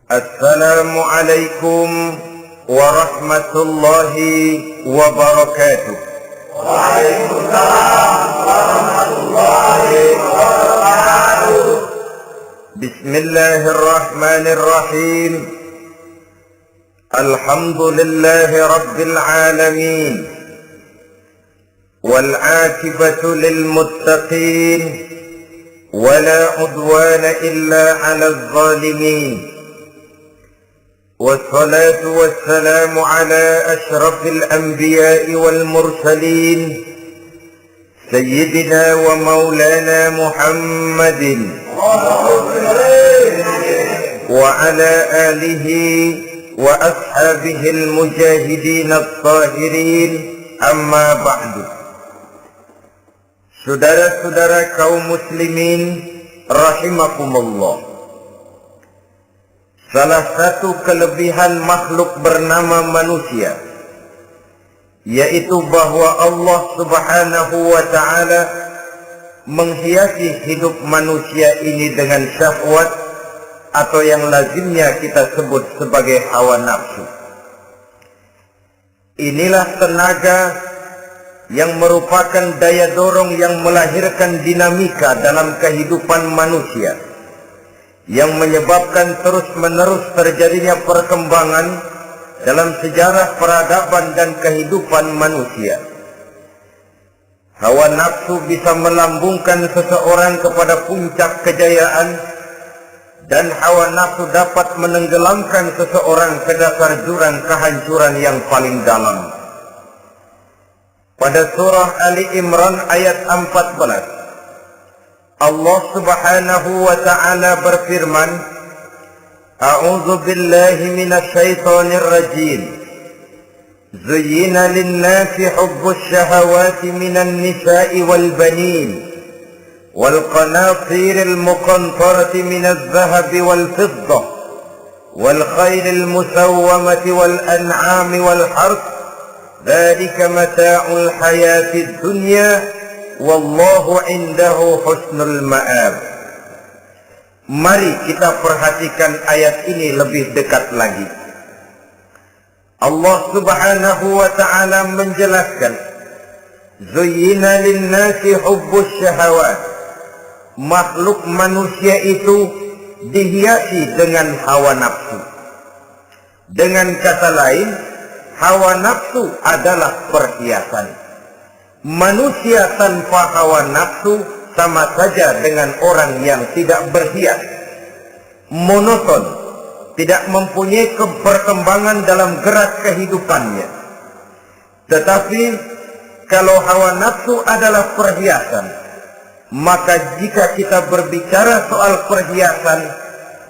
Assalamualaikum warahmatullahi wabarakatuh. Waalaikumsalam warahmatullahi wabarakatuh. Bismillahirrahmanirrahim. Alhamdulillahi rabbil alamin. Wal 'aqibatu lil muttaqin. Wala 'udwana illa 'alal zalimin. والصلاة والسلام على أشرف الأنبياء والمرسلين سيدنا ومولانا محمد وعلى آله وأصحابه المجاهدين الطاهرين أما بعد. Saudara-saudara kaum muslimin rahimakumullah. Salah satu kelebihan makhluk bernama manusia, yaitu bahwa Allah Subhanahu wa ta'ala menghiasi hidup manusia ini dengan syahwat atau yang lazimnya kita sebut sebagai hawa nafsu. Inilah tenaga yang merupakan daya dorong yang melahirkan dinamika dalam kehidupan manusia, yang menyebabkan terus-menerus terjadinya perkembangan dalam sejarah peradaban dan kehidupan manusia. Hawa nafsu bisa melambungkan seseorang kepada puncak kejayaan, dan hawa nafsu dapat menenggelamkan seseorang ke dasar jurang kehancuran yang paling dalam. Pada surah Ali Imran ayat 14, Allah Subhanahu wa ta'ala berfirman, A'udzu billahi minasy syaithanir rajim. Zuyyina lin-nasi hubbus syahawati minan nisa'i wal banin wal qanatiril muqantarati minadh dhahabi wal fiddah wal khaylil musawwamati wal an'ami wal harth. Dzalika mata'ul hayatid dunya wallahu indahu husnul ma'ab. Mari kita perhatikan ayat ini lebih dekat lagi. Allah Subhanahu wa ta'ala menjelaskan, Zuyyina lin-nasi hubbus syahawat. Makhluk manusia itu dihiasi dengan hawa nafsu. Dengan kata lain, hawa nafsu adalah perhiasan. Manusia tanpa hawa nafsu sama saja dengan orang yang tidak berhias, monoton, tidak mempunyai perkembangan dalam gerak kehidupannya. Tetapi kalau hawa nafsu adalah perhiasan, maka jika kita berbicara soal perhiasan,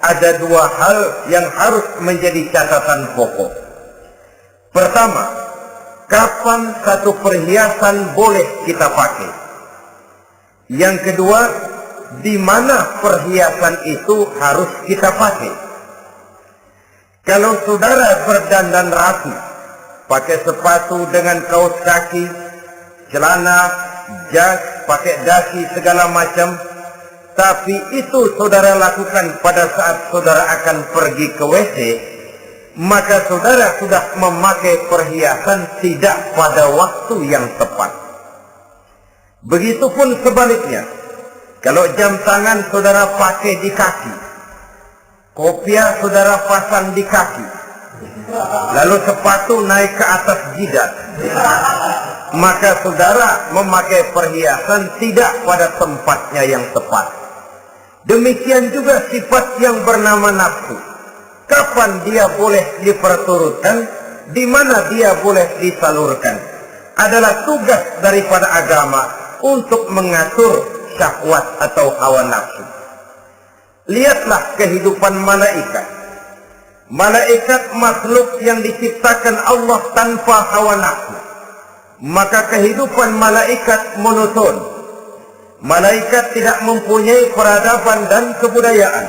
ada dua hal yang harus menjadi catatan pokok. Pertama, kapan satu perhiasan boleh kita pakai? Yang kedua, di mana perhiasan itu harus kita pakai? Kalau saudara berdandan rapi, pakai sepatu dengan kaos kaki, celana, jas, pakai dasi segala macam, tapi itu saudara lakukan pada saat saudara akan pergi ke WC, maka saudara sudah memakai perhiasan tidak pada waktu yang tepat. Begitupun sebaliknya, kalau jam tangan saudara pakai di kaki, kopiah saudara pasang di kaki, lalu sepatu naik ke atas jidat, maka saudara memakai perhiasan tidak pada tempatnya yang tepat. Demikian juga sifat yang bernama nafsu. kapan dia boleh diperturutkan, di mana dia boleh disalurkan. Adalah tugas daripada agama untuk mengatur syahwat atau hawa nafsu. Lihatlah kehidupan malaikat. Malaikat makhluk yang diciptakan Allah tanpa hawa nafsu. Maka kehidupan malaikat monoton. Malaikat tidak mempunyai peradaban dan kebudayaan.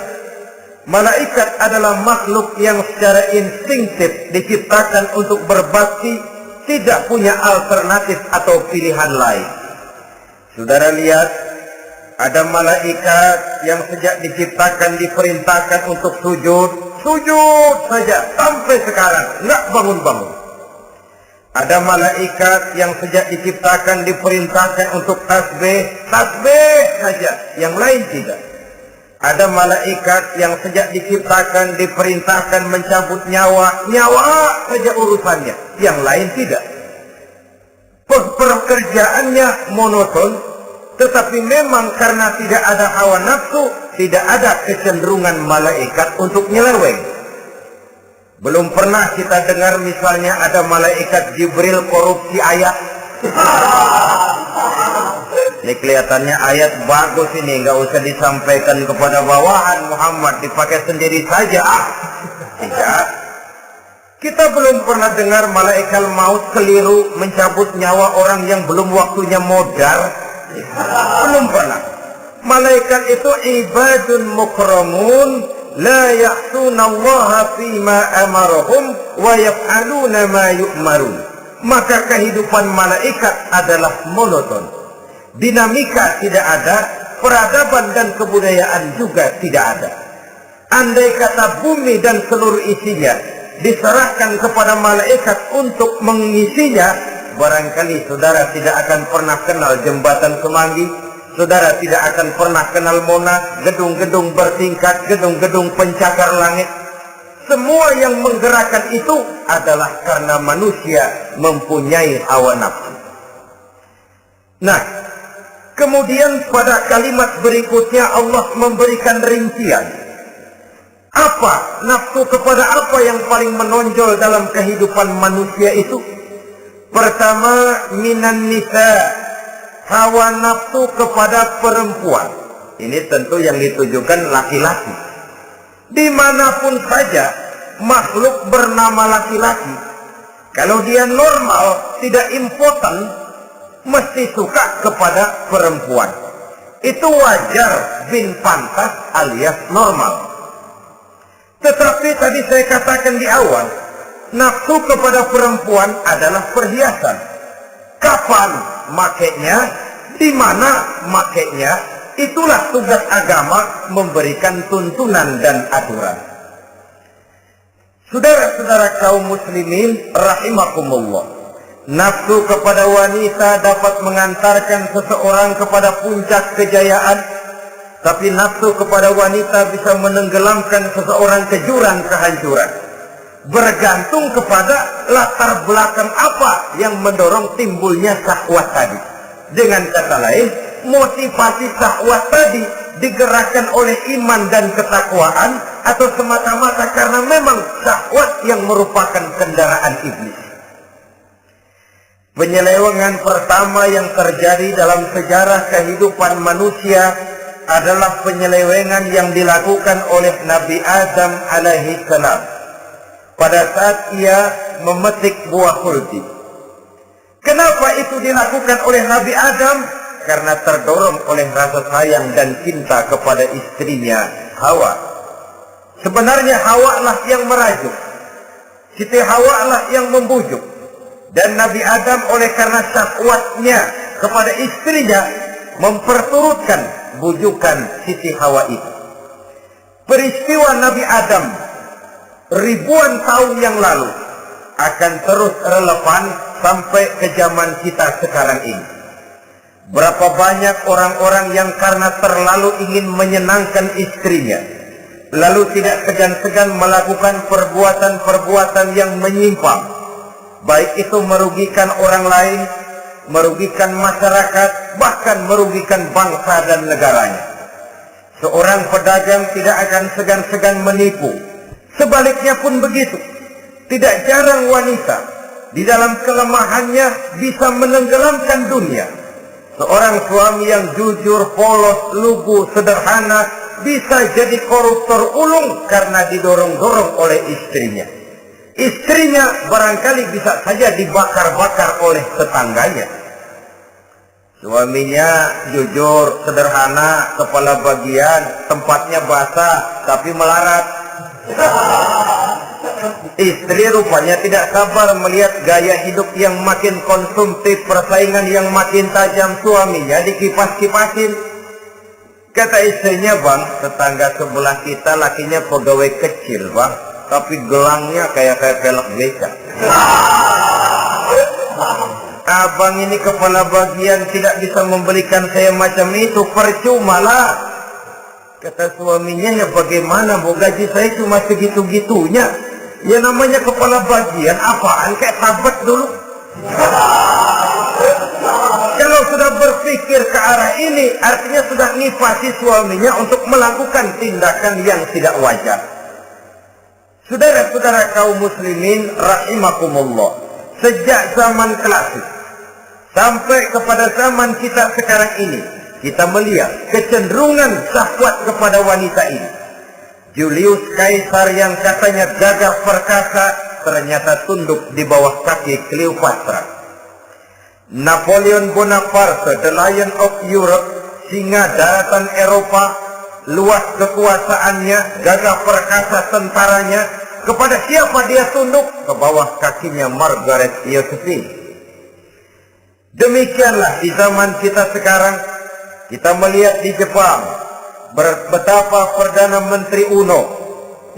Malaikat adalah makhluk yang secara instinktif diciptakan untuk berbakti, tidak punya alternatif atau pilihan lain. Saudara lihat, ada malaikat yang sejak diciptakan diperintahkan untuk sujud saja sampai sekarang, nggak bangun-bangun. Ada malaikat yang sejak diciptakan diperintahkan untuk tasbih saja, yang lain tidak. Ada malaikat yang sejak diciptakan diperintahkan mencabut nyawa saja urusannya, yang lain tidak. Pekerjaannya monoton, tetapi memang karena tidak ada hawa nafsu, tidak ada kecenderungan malaikat untuk nyeleweng. Belum pernah kita dengar misalnya ada malaikat Jibril korupsi ayat. Ini kelihatannya ayat bagus ini, nggak usah disampaikan kepada bawahan Muhammad, dipakai sendiri saja. Tidak. Kita belum pernah dengar malaikat maut keliru mencabut nyawa orang yang belum waktunya modal. Belum pernah. Malaikat itu ibadun mukramun, la ya'suna Allah fima amarahum wa yaf'aluna ma yu'marun. Maka kehidupan malaikat adalah monoton. Dinamika tidak ada, peradaban dan kebudayaan juga tidak ada. Andai kata bumi dan seluruh isinya diserahkan kepada malaikat untuk mengisinya, barangkali saudara tidak akan pernah kenal jembatan Semanggi, saudara tidak akan pernah kenal Monas, gedung-gedung bertingkat, gedung-gedung pencakar langit. Semua yang menggerakkan itu adalah karena manusia mempunyai hawa nafsu. Nah, kemudian pada kalimat berikutnya Allah memberikan rincian. Apa nafsu kepada apa yang paling menonjol dalam kehidupan manusia itu? Pertama, minan nisa, hawa nafsu kepada perempuan. Ini tentu yang ditujukan laki-laki. Dimanapun saja makhluk bernama laki-laki, kalau dia normal, tidak impoten, mesti suka kepada perempuan. Itu wajar, bin pantas alias normal. Tetapi tadi saya katakan di awal, nafsu kepada perempuan adalah perhiasan. Kapan makainya, di mana makainya, itulah tugas agama memberikan tuntunan dan aturan. Saudara-saudara kaum muslimin rahimakumullah, nafsu kepada wanita dapat mengantarkan seseorang kepada puncak kejayaan, tapi nafsu kepada wanita bisa menenggelamkan seseorang ke jurang kehancuran. Bergantung kepada latar belakang apa yang mendorong timbulnya syahwat tadi. Dengan kata lain, motivasi syahwat tadi digerakkan oleh iman dan ketakwaan, atau semata-mata karena memang syahwat yang merupakan kendaraan iblis. Penyelewengan pertama yang terjadi dalam sejarah kehidupan manusia adalah penyelewengan yang dilakukan oleh Nabi Adam alaihi salam pada saat ia memetik buah khuldi. Kenapa itu dilakukan oleh Nabi Adam? Karena terdorong oleh rasa sayang dan cinta kepada istrinya Hawa. Sebenarnya Hawa lah yang merajuk, Siti Hawa lah yang membujuk, dan Nabi Adam oleh karena syahwatnya kepada istrinya memperturutkan bujukan Siti Hawa itu. Peristiwa Nabi Adam ribuan tahun yang lalu akan terus relevan sampai ke zaman kita sekarang ini. Berapa banyak orang-orang yang karena terlalu ingin menyenangkan istrinya, lalu tidak segan-segan melakukan perbuatan-perbuatan yang menyimpang, baik itu merugikan orang lain, merugikan masyarakat, bahkan merugikan bangsa dan negaranya. Seorang pedagang tidak akan segan-segan menipu. Sebaliknya pun begitu. Tidak jarang wanita di dalam kelemahannya bisa menenggelamkan dunia. Seorang suami yang jujur, polos, lugu, sederhana bisa jadi koruptor ulung karena didorong-dorong oleh istrinya. Istrinya barangkali bisa saja dibakar-bakar oleh tetangganya. Suaminya jujur, sederhana, kepala bagian, tempatnya basah tapi melarat. Istri rupanya tidak sabar melihat gaya hidup yang makin konsumtif, persaingan yang makin tajam, suaminya dikipas-kipasin. Kata istrinya, "Bang, tetangga sebelah kita lakinya pegawai kecil, Bang, tapi gelangnya kayak velg beca. Abang ini kepala bagian tidak bisa membelikan saya macam itu, percuma lah." Kata suaminya, "Ya bagaimana, Bu, gaji saya cuma segitu-gitunya. Ya namanya kepala bagian, apaan, kayak sahabat dulu." Kalau sudah berpikir ke arah ini, artinya sudah nifasi suaminya untuk melakukan tindakan yang tidak wajar. Saudara-saudara kaum muslimin rahimakumullah, sejak zaman klasik sampai kepada zaman kita sekarang ini, kita melihat kecenderungan syahwat kepada wanita ini. Julius Kaisar yang katanya gagah perkasa ternyata tunduk di bawah kaki Cleopatra. Napoleon Bonaparte, the Lion of Europe, singa daratan Eropa, luas kekuasaannya, gagah perkasa tentaranya, kepada siapa dia tunduk? Ke bawah kakinya Margaret Josephine. Demikianlah di zaman kita sekarang, kita melihat di Jepang, betapa Perdana Menteri Uno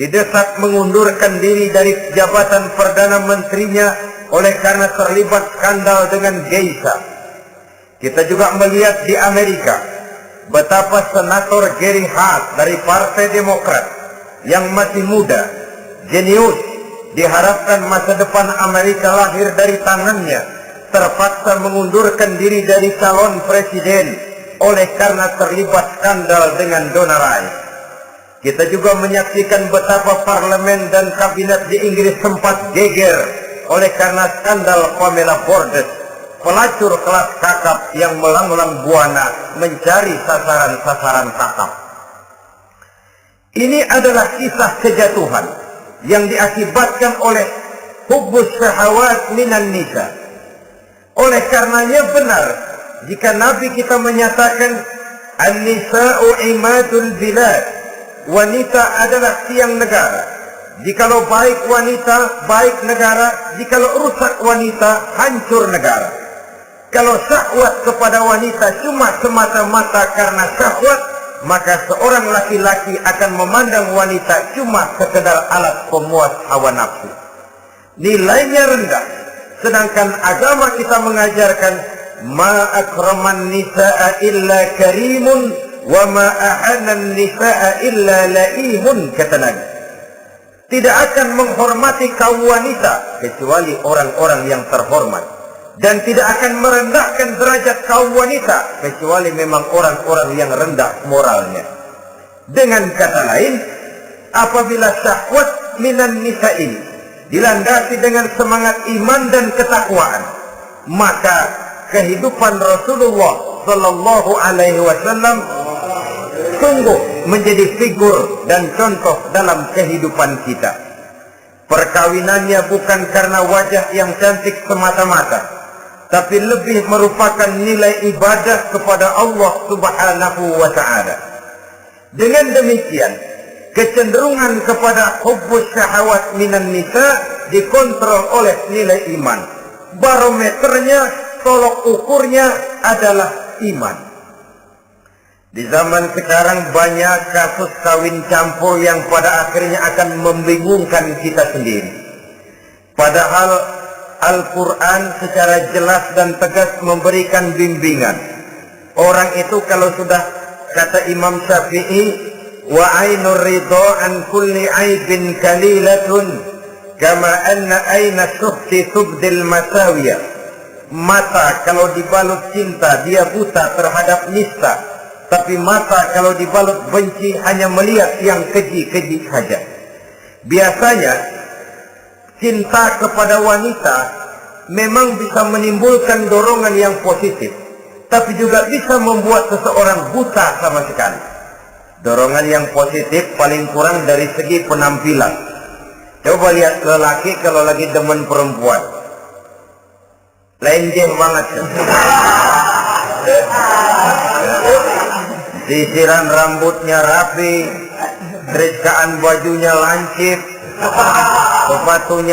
didesak mengundurkan diri dari jabatan Perdana Menterinya oleh karena terlibat skandal dengan geisha. Kita juga melihat di Amerika betapa Senator Gary Hart dari Partai Demokrat yang masih muda, jenius, diharapkan masa depan Amerika lahir dari tangannya, terpaksa mengundurkan diri dari calon presiden oleh karena terlibat skandal dengan Donna Rice. Kita juga menyaksikan betapa parlemen dan kabinet di Inggris sempat geger oleh karena skandal Pamela Bordes, pelacur kelas kakap yang melanglang buana mencari sasaran-sasaran kakap. Ini adalah kisah kejatuhan yang diakibatkan oleh hubbus syahawat minan nisa. Oleh karenanya benar jika Nabi kita menyatakan an-nisa'u imadul bilad, wanita adalah tiang negara. Jikalau baik wanita, baik negara. Jikalau rusak wanita, hancur negara. Kalau syahwat kepada wanita cuma semata-mata karena syahwat, maka seorang laki-laki akan memandang wanita cuma sekedar alat pemuas hawa nafsu. Nilainya rendah. Sedangkan agama kita mengajarkan ma akraman nisa'a illa karimun wa ma ahanan nisa'a illa laimun, kata Nabi. Tidak akan menghormati kaum wanita kecuali orang-orang yang terhormat, dan tidak akan merendahkan derajat kaum wanita kecuali memang orang-orang yang rendah moralnya. Dengan kata lain, apabila syahwat minan nisa ini dilandasi dengan semangat iman dan ketakwaan, maka kehidupan Rasulullah sallallahu alaihi wasallam sungguh menjadi figur dan contoh dalam kehidupan kita. Perkawinannya bukan karena wajah yang cantik semata-mata, tapi lebih merupakan nilai ibadah kepada Allah Subhanahu wa ta'ala. Dengan demikian, kecenderungan kepada hubbus syahawat minan nisa dikontrol oleh nilai iman. Barometernya, tolok ukurnya adalah iman. Di zaman sekarang banyak kasus kawin campur yang pada akhirnya akan membingungkan kita sendiri. Padahal Al-Quran secara jelas dan tegas memberikan bimbingan. Orang itu kalau sudah, kata Imam Syafi'i, wa ainur ridha an kulli aibin kalilatun kama anna aina syuhti tubdil masawiyah. Mata kalau dibalut cinta dia buta terhadap nista, tapi mata kalau dibalut benci hanya melihat yang keji-keji saja. Biasanya cinta kepada wanita memang bisa menimbulkan dorongan yang positif, tapi juga bisa membuat seseorang buta sama sekali. Dorongan yang positif paling kurang dari segi penampilan. Coba lihat lelaki kalau lagi demen perempuan, lenjeng banget. Sisiran rambutnya rapi, terikaan bajunya lancip, sepatunya